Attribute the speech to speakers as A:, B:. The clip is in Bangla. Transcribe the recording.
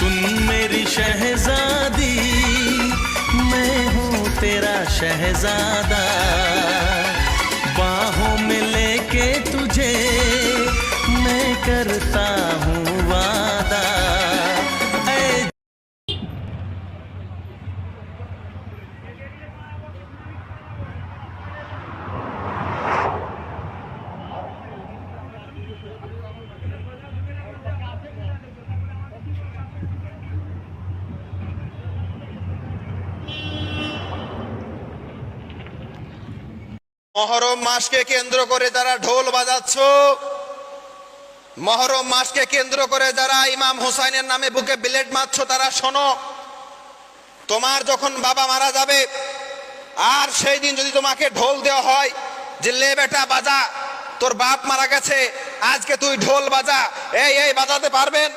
A: सुन मेरी शहजादी, मैं हूँ तेरा शहजादा, बाहों में लेके तुझे मैं करता हूँ वादा।
B: মহরম মাসকে কেন্দ্র করে যারা ঢোল বাজাচ্ছ, মহরম মাসকে কেন্দ্র করে যারা ইমাম হুসাইনের নামে বুকে ব্লেড মারছ, তারা শোনো, তোমার যখন বাবা মারা যাবে আর সেই দিন যদি তোমাকে ঢোল দেওয়া হয় যে লে বেটা বাজা, তোর বাপ মারা গেছে, আজকে তুই ঢোল বাজা, এই বাজাতে পারবেন?